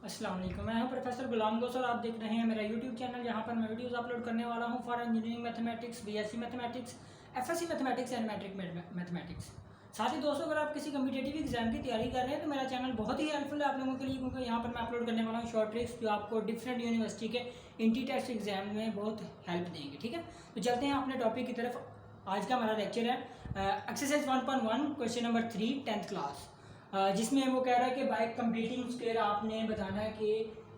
अस्सलाम वालेकुम। मैं हूं प्रोफेसर गुलाम गोस और आप देख रहे हैं मेरा यूट्यूब चैनल जहां पर मैं वीडियोस अपलोड करने वाला हूं for engineering mathematics, BSc mathematics, FSc mathematics and matric mathematics. साथ ही दोस्तों, अगर आप किसी कम्पिटेटिव एग्जाम की तैयारी कर रहे हैं तो मेरा चैनल बहुत ही हेल्पफुल है आप लोगों के लिए, क्योंकि यहाँ पर मैं अपलोड करने वाला हूँ शॉर्ट ट्रिक्स जो आपको डिफरेंट यूनिवर्सिटी के इंटी टेस्ट एग्जाम में बहुत हेल्प देंगे। ठीक है, तो चलते हैं अपने टॉपिक की तरफ। आज का हमारा लेक्चर है exercise 1.1 question number 3 10th class, जिसमें वो कह रहा है कि बाय कंप्लीटिंग स्क्वायर आपने बताना है कि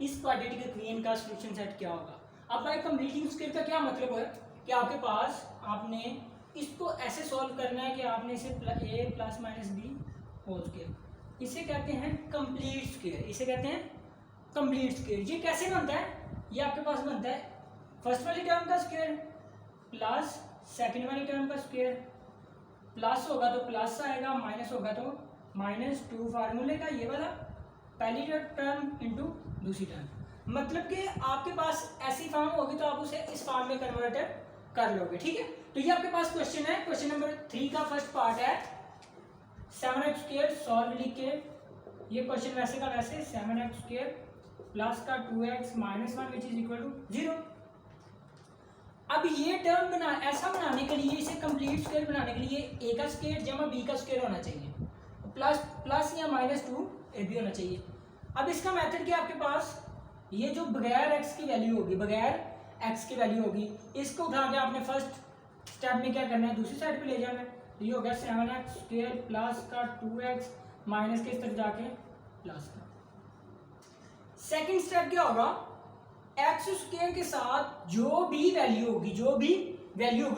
इस क्वाड्रेटिक इक्वेशन का सॉल्यूशन सेट क्या होगा। अब बाय कंप्लीटिंग स्क्वायर का क्या मतलब है कि आपके पास आपने इसको ऐसे सॉल्व करना है कि आपने इसे a plus minus B whole square, इसे कहते हैं कंप्लीट स्क्वायर, इसे कहते हैं कंप्लीट स्क्वायर। ये कैसे बनता है? ये आपके पास बनता है फर्स्ट वाली टर्म का स्क्वायर प्लस सेकंड वाली टर्म का स्क्वायर, प्लस होगा तो प्लस आएगा, माइनस होगा तो -2 फार्मूले का ये वाला पहली टर्म इंटू दूसरी टर्म। मतलब कि आपके पास ऐसी फॉर्म होगी तो आप उसे इस फॉर्म में कन्वर्ट कर लोगे। ठीक है, तो ये आपके पास क्वेश्चन है। क्वेश्चन नंबर 3 का फर्स्ट पार्ट है 7x² सॉल्व लिख के, ये क्वेश्चन वैसे का वैसे 7x² प्लस का 2x minus 1 which is equal to 0। अब ये टर्म ऐसा बनाने के लिए, इसे कंप्लीट स्क्वायर बनाने के लिए a का स्क्वायर जमा b का स्क्वायर होना चाहिए, प्लस या -2 ए भी होना चाहिए। अब इसका मेथड क्या आपके पास, ये जो बगैर x की वैल्यू होगी, बगैर x की वैल्यू होगी, इसको उठा के आपने फर्स्ट स्टेप में क्या करना है, दूसरी साइड पे ले जाना है। तो ये हो गया 7x² प्लस का 2x माइनस के इस तरफ जाके प्लस का। सेकंड स्टेप क्या होगा, x² के साथ जो भी वैल्यू होगी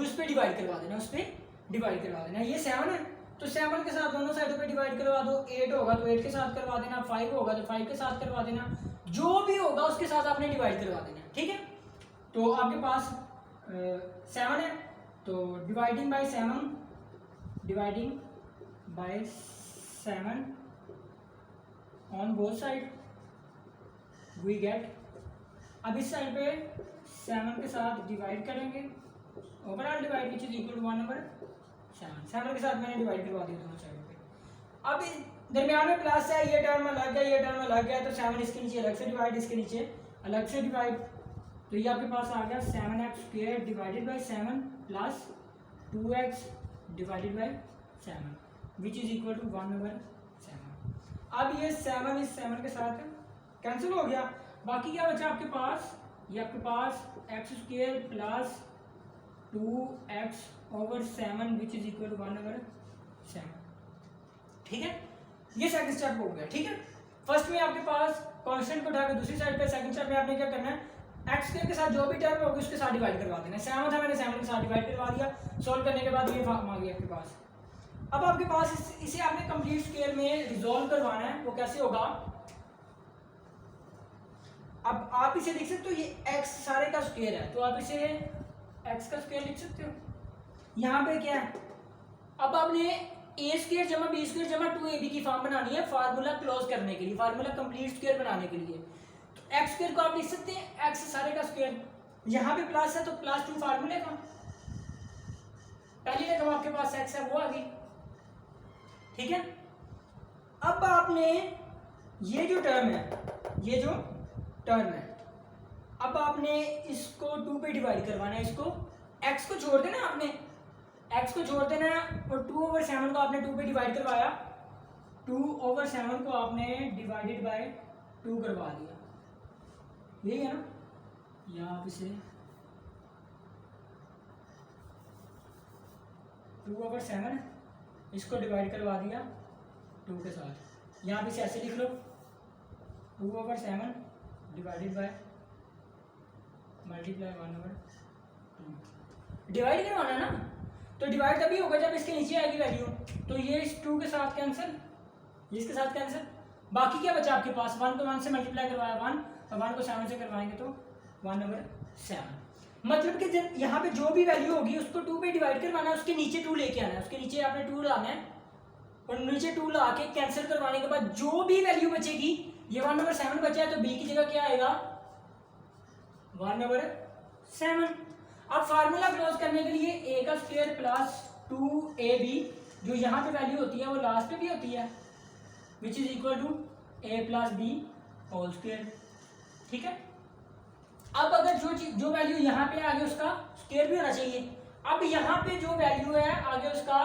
उस पर डिवाइड करवा देना, ये 7 है तो 7 के साथ दोनों साइडों पे डिवाइड करवा दो, 8 होगा तो 8 के साथ करवा देना, 5 होगा तो 5 के साथ करवा देना, जो भी होगा उसके साथ आपने डिवाइड करवा देना। ठीक है, तो आपके पास 7 है तो dividing by 7 on both side we get. अब इस साइड पे 7 के साथ डिवाइड करेंगे, overall divide which is equal to 1/7 के साथ मैंने डिवाइड करवा दिया दोनों साइडों पे। अब दरमियान में प्लस है, ये टर्म अलग है, ये टर्म अलग है, तो 7 इसके नीचे अलग से डिवाइड, इसके नीचे अलग से डिवाइड, तो ये आपके पास आ गया 7x² divided by 7 plus 2x divided by 7 which is equal to 1/7। अब ये 7 इस 7 के साथ कैंसिल हो गया, बाकी क्या बचा आपके पास, ये आपके पास x² plus 2x/7 which is equal to 1/7। ठीक है, ये सेकंड स्टेप हो गया। ठीक है, फर्स्ट में आपके पास कांस्टेंट को उठाकर दूसरी साइड पे, सेकंड स्टेप में आपने क्या करना है, x² के साथ जो भी टर्म होगी उसके साथ डिवाइड करवा देना। 7 था, मैंने 7 के साथ डिवाइड करवा दिया, सॉल्व करने के बाद ये फॉर्म आ गया आपके पास। अब आपके पास इसे आपने कंप्लीट स्क्वायर में रिजॉल्व करवाना है, वो कैसे होगा, अब आप इसे लिख सकते हो, ये x सारे का स्क्वायर है तो आप इसे x का स्क्वायर लिख सकते हो। यहाँ पे क्या है, अब आपने a² जमा b² जमा 2ab की फॉर्म बनानी है फार्मूला क्लोज करने के लिए, फार्मूला कंप्लीट स्क्वायर बनाने के लिए। तो x² को आप लिख सकते हैं x सारे का स्क्वायर, यहाँ पे प्लस है तो +2 फार्मूले का, पहली रकम आपके पास x है वो आ गई। ठीक है, अब आपने ये जो टर्म है अब आपने इसको 2 पे डिवाइड करवाना है, इसको x को छोड़ देना, आपने x को छोड़ देना और 2/7 को आपने 2 पे डिवाइड करवाया, 2/7 को आपने डिवाइडेड बाय 2 करवा दिया, यही है ना। या आप इसे 2/7 इसको डिवाइड करवा दिया 2 के साथ, यहाँ पे इसे ऐसे लिख लो 2/7 डिवाइडेड बाय मल्टीप्लाई 1/2। डिवाइड करवाना ना, तो डिवाइड तभी होगा जब इसके नीचे आएगी वैल्यू, तो ये इस 2 के साथ कैंसिल, ये इसके साथ कैंसिल, बाकी क्या बचा आपके पास, 1 को 1 से मल्टीप्लाई करवाया 1 और 1 को 7 से करवाएंगे तो 1/7। मतलब कि यहाँ पे जो भी वैल्यू होगी उसको 2 पे डिवाइड करवाना है, उसके नीचे 2 लेके आना है, उसके नीचे आपने 2 लाना है और नीचे 2 ला के कैंसिल करवाने के बाद जो भी वैल्यू बचेगी, ये 1/7 बचा है तो b की जगह क्या आएगा 1/7। अब फार्मूला क्लोज करने के लिए a का स्क्वायर प्लस 2ab, जो यहाँ पे वैल्यू होती है वो लास्ट पे भी होती है, which is equal to a plus b whole square. ठीक है, अब अगर जो वैल्यू यहाँ पे आगे उसका स्क्वायर भी होना चाहिए। अब यहाँ पे जो वैल्यू है आगे उसका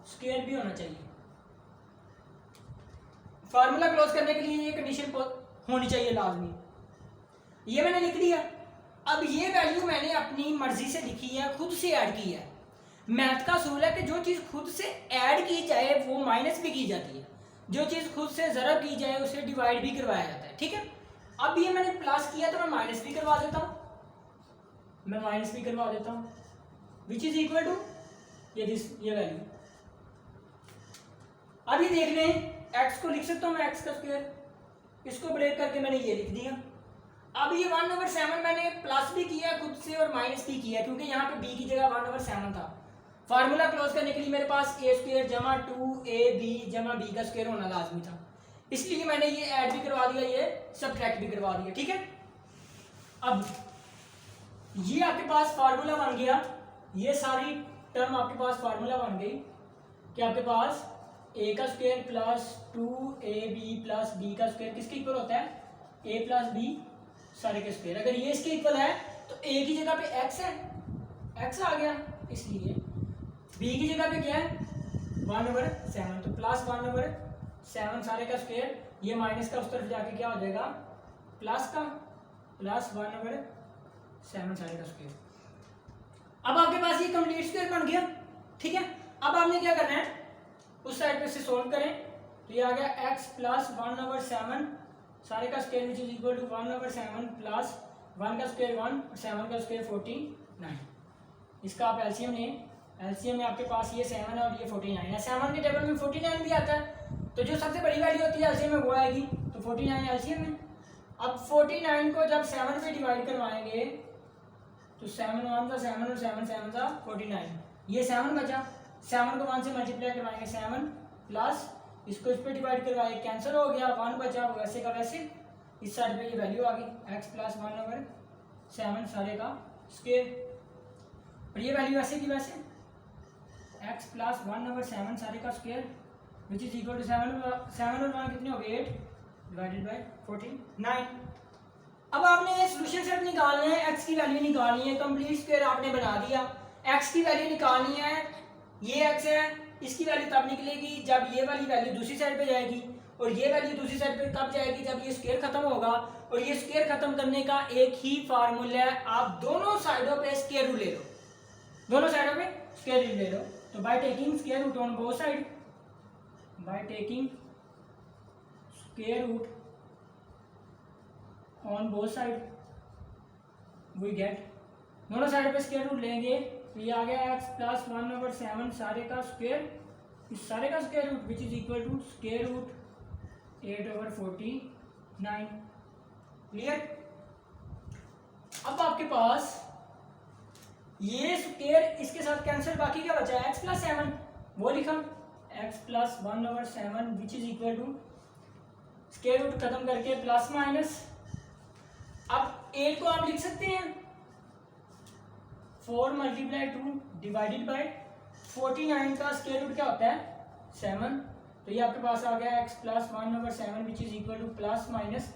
स्क्वायर भी होना चाहिए। फार्मूला क्लोज करने के लिए ये कंडीशन होनी चाहिए लाजमी। ये मैंने लिख दिया। अब ये वैल्यू मैंने अपनी मर्जी से लिखी है, खुद से ऐड की है। मैथ का असूल है कि जो चीज़ खुद से ऐड की जाए वो माइनस भी की जाती है, जो चीज़ खुद से ज़रब की जाए उसे डिवाइड भी करवाया जाता है। ठीक है, अब ये मैंने प्लस किया तो मैं माइनस भी करवा देता हूँ, मैं माइनस भी करवा देता हूँ, विच इज इक्वल टू ये वैल्यू। अब ये देख लें, एक्स को लिख सकता हूँ मैं एक्स का स्क्वायर, इसको ब्रेक करके मैंने ये लिख दिया। अब ये 1/7 मैंने प्लस भी किया खुद से और माइनस भी किया, क्योंकि यहाँ पे b की जगह 1/7 था। फार्मूला क्लोज करने के लिए मेरे पास a² जमा 2ab जमा b का स्क्वायर होना लाजमी था, इसलिए मैंने ये ऐड भी करवा दिया, ये सबट्रैक्ट भी करवा दिया। ठीक है, अब ये आपके पास फार्मूला बन गया, ये सारी टर्म आपके पास फार्मूला बन गई कि आपके पास a का square plus 2ab plus b का स्क्वायर किसके इक्वल होता है, a प्लस b सारे के स्क्वायर। अगर ये इसके इक्वल है तो a की जगह पे x है, x आ गया, इसलिए b की जगह पे क्या है 1/7, तो प्लस 1/7 सारे का स्क्वायर, ये माइनस का उस तरफ जाके क्या हो जाएगा प्लस का, प्लस 1/7 सारे का स्क्वायर। अब आपके पास ये कंप्लीट स्क्वायर बन गया। ठीक है, अब आपने क्या करना है, उस साइड पे से सोल्व करें तो ये आ गया x प्लस 1/7 सारे का square which is equal to 1/7 plus 1 का स्क्वायर 1 और 7 का स्क्वायर 49। इसका आप एलसीएम लें, एलसीएम में आपके पास ये 7 है और ये 49 है। 7 के टेबल में 49 भी आता है, तो जो सबसे बड़ी वैल्यू होती है एलसीएम में वो आएगी, तो 49 एलसीएम में। अब 49 को जब 7 पे डिवाइड करवाएंगे तो 7 1 था 7 और 7 7 था 49, ये 7 बचा, 7 को 1 से मल्टीप्लाई करवाएंगे 7 प्लस इसको इस पे डिवाइड करवाए, कैंसिल हो गया, 1 बचा, वैसे का वैसे इस साइड पे ये वैल्यू आ गई x प्लस 1/7 सारे का स्क्वायर, और ये वैल्यू वैसे की वैसे x प्लस 1/7 सारे का square which is equal to 7 और 1 कितने हो गए 8 डिवाइडेड बाय 49। अब आपने सोल्यूशन सेट निकालना है, x की वैल्यू निकालनी है, कंप्लीट स्क्वायर आपने बना दिया, x की वैल्यू निकालनी है, ये x है, इसकी वैल्यू तब निकलेगी जब ये वाली वैल्यू दूसरी साइड पे जाएगी, और ये वैल्यू दूसरी साइड पे कब जाएगी जब ये स्क्वायर खत्म होगा, और ये स्क्वायर खत्म करने का एक ही फार्मूला है, आप दोनों साइडों पे स्क्वायर रूट ले लो, दोनों साइडों पे स्क्वायर रूट ले लो। तो by taking square root on both side, by taking square root on both side we get, दोनों साइड पे स्क्वायर रूट लेंगे तो ये आ गया x प्लस 1/7 सारे का स्क्वायर, इस सारे का square root which is equal to square root 8/49। Clear? अब आपके पास ये स्क्वायर इसके साथ कैंसिल, बाकी क्या बचा x प्लस 7 वो लिखा, x plus 1/7 which is equal to square root खत्म करके प्लस माइनस, अब 8 को आप लिख सकते हैं 4 × 2 डिवाइडेड बाय 49 का स्क्वायर रूट क्या होता है 7, तो ये आपके पास आ गया x plus 1/7 which is equal two plus minus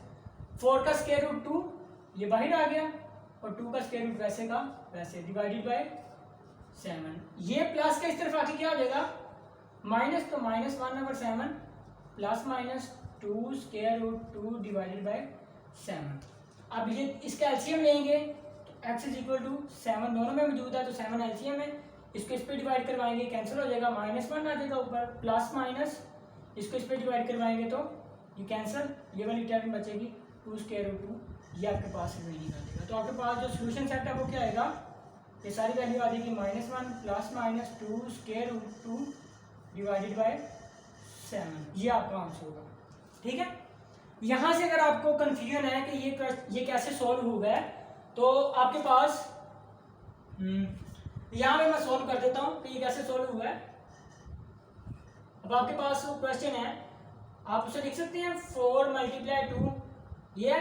4 का स्क्वायर रूट 2, ये बाहर आ गया, और 2 का स्क्वायर रूट वैसे का वैसे डिवाइडेड बाय 7, ये प्लस का इस तरफ आके क्या हो जाएगा माइनस, तो minus 1/7 plus minus 2 square root 2 divided by 7। अब ये इसका एलसीएम लेंगे तो x इज इक्वल टू 7 दोनों में मौजूद है, तो 7 एलसीएम है, इसको इस पे डिवाइड करवाएंगे कैंसिल हो जाएगा, -1 आ जाएगा ऊपर, प्लस माइनस इसको इस पे डिवाइड करवाएंगे तो ये कैंसिल, ये वाली टर्म बचेगी 2 स्क्वायर रूट 2, ये आपके पास वही निकालेगा। तो आपके पास जो सोल्यूशन सेट है वो क्या आएगा, ये सारी वैल्यू आ जाएगी -1 plus minus 2 square root 2 divided by 7, ये आपका आंसर होगा। ठीक है, यहाँ से अगर आपको कंफ्यूजन है कि ये कैसे सॉल्व हुआ है, तो आपके पास यहाँ पे मैं सॉल्व कर देता हूँ कि ये कैसे सॉल्व हुआ है। अब आपके पास वो क्वेश्चन है, आप उसे लिख सकते हैं 4 × 2, ये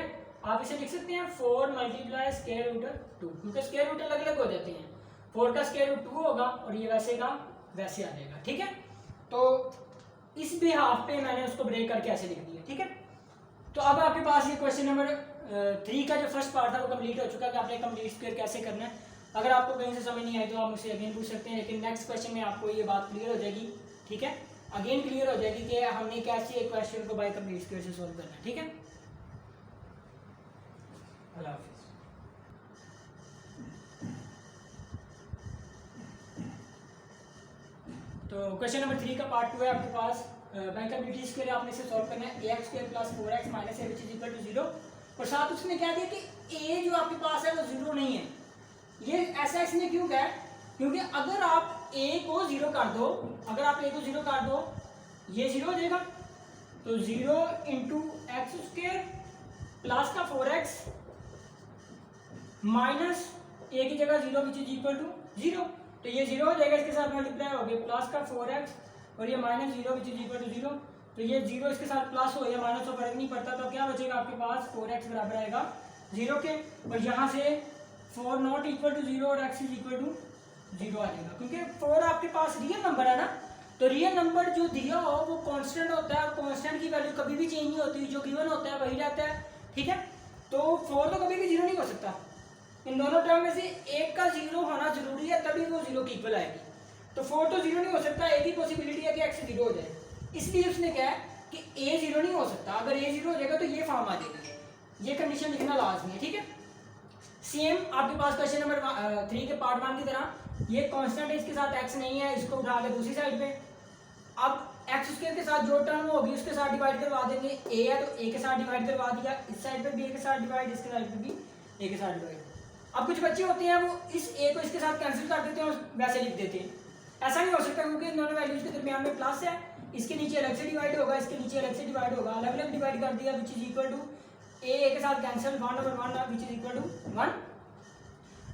आप इसे लिख सकते हैं 4 × स्क्वायर रूट 2, क्योंकि स्क्वायर रूट अलग अलग हो जाते हैं, 4 का स्क्वायर रूट 2 होगा और ये वैसे का वैसे आ जाएगा। ठीक है, तो इस बिहाफ पे मैंने उसको ब्रेक करके ऐसे लिख दिया। ठीक है, तो अब आपके पास ये क्वेश्चन नंबर 3 का जो फर्स्ट पार्ट था वो कंप्लीट हो चुका है कि आपने कंप्लीट स्क्वायर कैसे करना है। अगर आपको कहीं से समझ नहीं आई तो आप मुझसे अगेन पूछ सकते हैं, लेकिन नेक्स्ट क्वेश्चन में आपको ये बात क्लियर हो जाएगी। ठीक है, अगेन क्लियर हो जाएगी कि हमने कैसे एक क्वेश्चन को बाय कंप्लीट स्क्वायर से सॉल्व करना है। ठीक है, अल्लाह हाफिज़। तो क्वेश्चन नंबर 3 का पार्ट 2 है आपके पास। बाय कंप्लीट स्क्वायर आपने इसे सॉल्व करना है ax square plus 4x minus a which is equal to 0, और साथ उसने क्या दिया कि a जो आपके पास है वो 0 नहीं है। ये ऐसा इसने क्यों कहा? क्योंकि अगर आप a को 0 कर दो, अगर आप a को 0 कर दो ये 0 हो जाएगा, तो 0 इंटू एक्स स्क्वायर प्लस का 4x माइनस a की जगह 0 विच इज इक्वल टू 0, तो ये 0 हो जाएगा, इसके साथ मल्टीप्लाई हो गया प्लस का 4x और ये minus 0 which is equal to 0, तो ये 0 इसके साथ प्लस हो या माइनस हो फर्क नहीं पड़ता, तो क्या बचेगा आपके पास 4x बराबर आएगा 0 के, और यहाँ से 4 नॉट इक्वल टू 0 और x इज इक्वल टू 0 आ जाएगा, क्योंकि 4 आपके पास रियल नंबर है ना, तो रियल नंबर जो दिया हो वो कांस्टेंट होता है, कांस्टेंट की वैल्यू कभी भी चेंज नहीं होती, जो गिवन होता है वही रहता है। ठीक है, तो 4 तो कभी भी 0 नहीं हो सकता, इन दोनों टर्म में से एक का 0 होना जरूरी है, तभी वो 0 की इक्वल आएगी। तो 4 तो 0 नहीं हो सकता, एक ही पॉसिबिलिटी है कि x 0 हो जाए, इसलिए उसने कहा कि a 0 नहीं हो सकता, अगर a 0 हो जाएगा तो ये फॉर्म आ जाएगी, ये कंडीशन लिखना लाजमी है। ठीक है, सेम आपके पास क्वेश्चन नंबर 3 के पार्ट 1 की तरह ये कांस्टेंट है, इसके साथ x नहीं है, इसको उठा के दूसरी साइड पे, अब एक्स स्क्वायर के साथ जो टर्म होगी उसके साथ डिवाइड करवा देंगे, a है तो a के साथ डिवाइड करवा दिया, इस साइड पे भी a के साथ डिवाइड, इसके साइड पे भी a के साथ डिवाइड। अब कुछ बच्चे होते हैं वो इस a को इसके साथ कैंसिल कर देते हैं और वैसे लिख देते हैं, ऐसा नहीं हो सकता क्योंकि इन दोनों वैल्यूज के दरमियान में प्लस है, इसके नीचे अलग से डिवाइड होगा, इसके नीचे अलग से डिवाइड होगा, अलग अलग डिवाइड कर दिया which is equal to a के साथ cancel 1 over 1 which is equal to 1।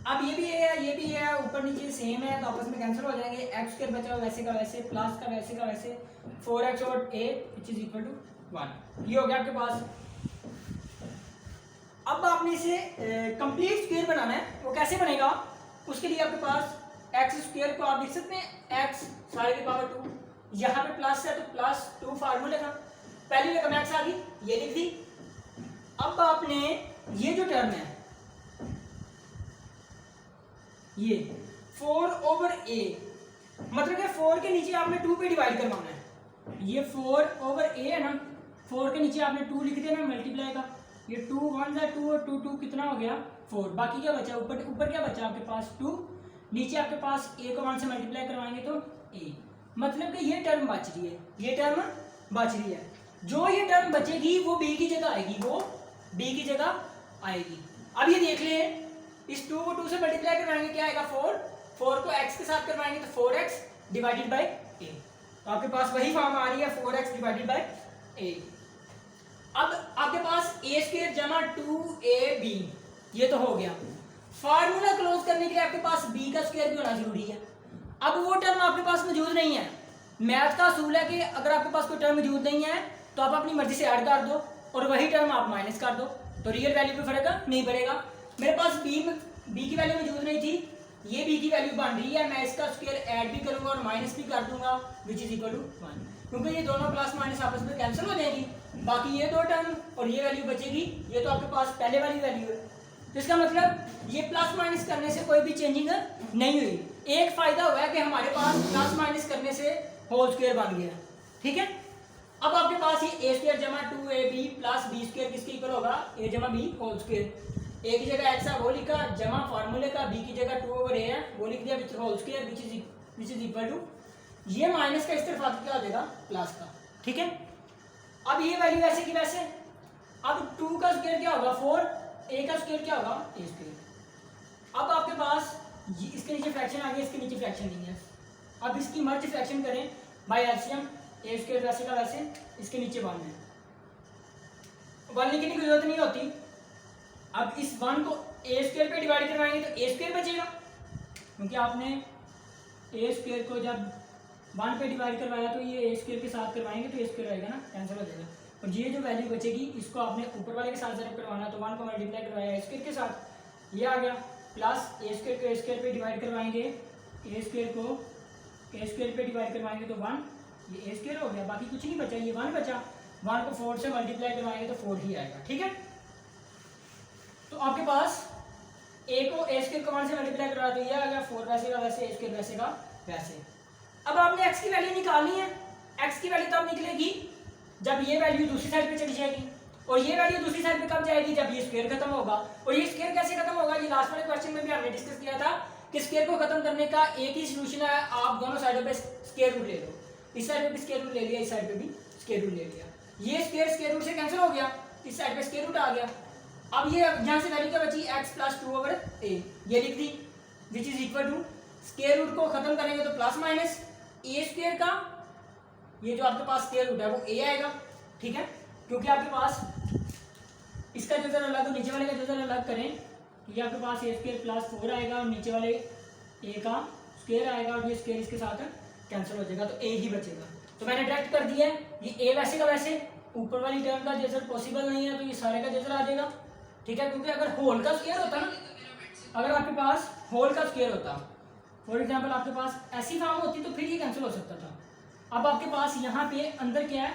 अब ये भी a है ये भी है, ऊपर नीचे सेम है तो आपस में कैंसिल हो जाएंगे, x स्क्वायर बचा वैसे का वैसे, प्लस का वैसे 4x और a which is equal to 1, ये हो गया आपके पास। अब आपने इसे कंप्लीट स्क्वायर बनाना है, वो कैसे बनेगा? उसके लिए आपके पास एक्स स्क्वायर को आप लिख सकते हैं x सारे की पावर 2, यहाँ पे प्लस है तो प्लस 2 फार्मूले का, पहली रकम x आ गई ये लिख दी। अब आपने ये जो टर्म है ये 4 ओवर a, मतलब कि 4 के नीचे आपने 2 पे डिवाइड करवाना है, ये 4 ओवर a है ना, 4 के नीचे आपने 2 लिख देना मल्टीप्लाई का, ये 2 1 है 2 और 2 2 कितना हो गया 4, बाकी क्या बचा ऊपर क्या बचा आपके पास 2, नीचे आपके पास a को 1 से मल्टीप्लाई करवाएंगे तो a, मतलब कि ये टर्म बच रही है, ये टर्म बच रही है, जो ये टर्म बचेगी वो b की जगह आएगी, वो b की जगह आएगी। अब ये देख ले, इस 2 को 2 से मल्टीप्लाई करवाएंगे क्या आएगा 4 को x के साथ करवाएंगे तो 4x डिवाइडेड बाई a, तो आपके पास वही फॉर्म आ रही है 4x डिवाइडेड बाई a। अब आपके पास a स्क्वायर जमा 2ab ये तो हो गया, फार्मूला क्लोज करने के लिए आपके पास b का स्क्वायर भी होना जरूरी है। अब वो टर्म आपके पास मौजूद नहीं है, मैथ का असूल है कि अगर आपके पास कोई टर्म मौजूद नहीं है तो आप अपनी मर्जी से ऐड कर दो और वही टर्म आप माइनस कर दो, तो रियल वैल्यू पे फर्क नहीं पड़ेगा। मेरे पास b की वैल्यू मौजूद नहीं थी, ये b की वैल्यू बन रही है, मैं इसका स्क्वायर ऐड भी करूंगा और माइनस भी कर दूंगा विच इज इक्वल टू 1, क्योंकि ये दोनों प्लस माइनस आपस में कैंसिल हो जाएगी, बाकी ये दो टर्म और ये वैल्यू बचेगी, ये तो आपके पास पहले वाली वैल्यू है, तो इसका मतलब ये प्लस माइनस करने से कोई भी चेंजिंग नहीं हुई। एक फायदा हुआ है कि हमारे पास प्लस माइनस करने से होल स्क्वायर बन गया। ठीक है, अब आपके पास ये a स्क्वायर जमा 2ab प्लस b स्क्वायर किसके इक्वल होगा a जमा b होल स्क्वायर, a की जगह x है वो लिखा, जमा फार्मूले का b की जगह 2 ओवर a है वो लिख दिया which whole square which is equal to, ये माइनस का इस तरफ आके क्या हो जाएगा प्लस का। ठीक है, अब ये वैल्यू वैसे की वैसे, अब 2 का स्क्वायर क्या होगा 4, a का स्क्वायर क्या होगा a स्क्वायर। अब आपके पास इसके नीचे फ्रैक्शन आ गया, इसके नीचे फ्रैक्शन नहीं है, अब इसकी मर्ज फ्रैक्शन करें बाय एलसीएम, a स्क्वायर वैसे का वैसे, इसके नीचे 1 है, 1 लिखने की जरूरत नहीं होती। अब इस 1 को a स्क्वायर पे डिवाइड करवाएंगे तो a स्क्वायर बचेगा, क्योंकि आपने a स्क्वायर को जब 1 पे डिवाइड करवाया तो ये a स्क्वायर के साथ करवाएंगे तो a स्क्वायर आएगा ना, कैंसिल हो जाएगा, और ये जो वैल्यू बचेगी इसको आपने ऊपर वाले के साथ जब करवाना तो 1 को मल्टीप्लाई करवाया a स्क्वायर के साथ, ये आ गया प्लस a स्क्वायर को a स्क्वायर पे डिवाइड करवाएंगे, a स्क्वायर को a स्क्वायर पे डिवाइड करवाएंगे तो 1, ये a स्क्वायर हो गया, बाकी कुछ नहीं बचा, ये 1 बचा, 1 को 4 से मल्टीप्लाई करवाएंगे तो 4 ही आएगा, ठीक है। तो आपके पास a को a स्क्वायर को 1 से मल्टीप्लाई करवा तो ये आ गया 4 वैसे का वैसे, a स्क्वायर वैसे का वैसे। अब आपने x की वैल्यू निकालनी है। x की वैल्यू तब निकलेगी जब ये वैल्यू दूसरी साइड पे चली जाएगी, और ये वैल्यू दूसरी साइड पे कब जाएगी, जब ये स्क्वायर खत्म होगा। और ये स्क्वायर कैसे खत्म होगा, ये लास्ट वाले क्वेश्चन में भी हमने डिस्कस किया था कि स्क्वायर को खत्म करने का एक ही सॉल्यूशन है, आप दोनों साइडों पे स्क्वायर रूट ले लो। इस साइड पे भी स्क्वायर रूट ले लिया, इस साइड पे भी स्क्वायर रूट ले लिया, ये स्क्वायर रूट से कैंसिल हो गया, इस साइड पे स्क्वायर रूट आ गया। अब ये यहाँ से वैल्यू क्या बची, x + 2/a, ये लिख दी, which is equal to square root को खत्म करेंगे तो प्लस माइनस a स्क्वायर का, ये जो आपके पास स्क्वायर रूट है वो a आएगा, ठीक है। क्योंकि आपके पास इसका जो जरा अलग, नीचे वाले का जो जरा अलग करें, ये आपके पास a स्क्वायर + 4 आएगा और नीचे वाले a का स्क्वायर आएगा और ये स्क्वायर इसके साथ कैंसिल हो जाएगा तो a ही बचेगा। तो मैंने डायरेक्ट कर दिया है, ये a वैसे का वैसे, ऊपर वाली टर्म का जैसा पॉसिबल नहीं है तो ये सारे का जैसा आ जाएगा, ठीक है। क्योंकि अगर होल का स्क्वायर होता ना, अगर आपके पास होल का स्क्वायर होता, फॉर एग्जांपल आपके पास ऐसी फॉर्म होती तो फिर ये कैंसिल हो सकता था। अब आपके पास यहाँ पे अंदर क्या है,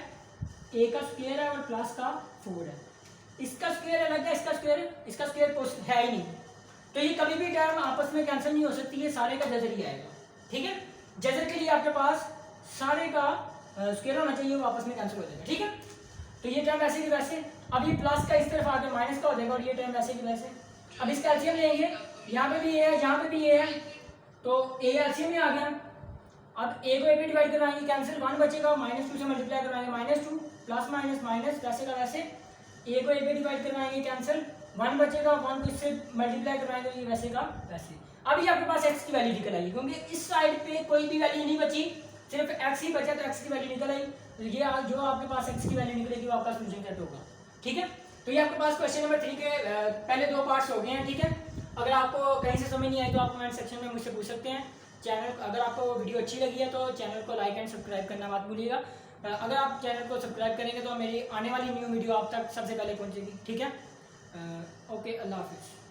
a का स्क्वायर है और प्लस का 4 है, इसका स्क्वायर अलग है, इसका स्क्वायर है ही नहीं, तो ये कभी भी टर्म आपस में कैंसिल नहीं हो सकती है, सारे का जजर ही आएगा, ठीक है। जजर के लिए आपके पास सारे का स्क्वायर होना चाहिए, वो आपस में कैंसिल हो जाएगा, ठीक है। तो ये टर्म वैसे की वैसे, अब ये प्लस का इस तरफ आके माइनस का हो जाएगा और ये टर्म वैसे की वैसे। अब इसका एलसीएम लेंगे, यहाँ पे भी a है, यहाँ पे भी a है, तो a एलसीएम में आ गया। अब a को a पे डिवाइड करवाएंगे, कैंसिल, 1 बचेगा, -2 से मल्टीप्लाई करवाएंगे, -2 प्लस माइनस माइनस वैसे का वैसे, a को a पे डिवाइड करवाएंगे, कैंसिल, 1 बचेगा, 1 को इससे मल्टीप्लाई करवाएंगे तो ये वैसे का वैसे। अब ये आपके पास x की वैल्यू निकल आई, क्योंकि इस साइड पे कोई भी वैल्यू नहीं बची, सिर्फ x ही बचा तो x की वैल्यू निकल आई, तो ये जो आपके पास x की वैल्यू निकलेगी वो आपका सॉल्यूशन सेट होगा, ठीक है। तो ये आपके पास क्वेश्चन नंबर 3 के पहले 2 पार्ट्स हो गए हैं, ठीक है। अगर आपको कहीं से समझ नहीं आई तो आप कमेंट सेक्शन में मुझसे पूछ सकते हैं। चैनल, अगर आपको वीडियो अच्छी लगी है तो चैनल को लाइक एंड सब्सक्राइब करना मत भूलिएगा। अगर आप चैनल को सब्सक्राइब करेंगे तो मेरी आने वाली न्यू वीडियो आप तक सबसे पहले पहुंचेगी, ठीक है। ओके, अल्लाह हाफिज़।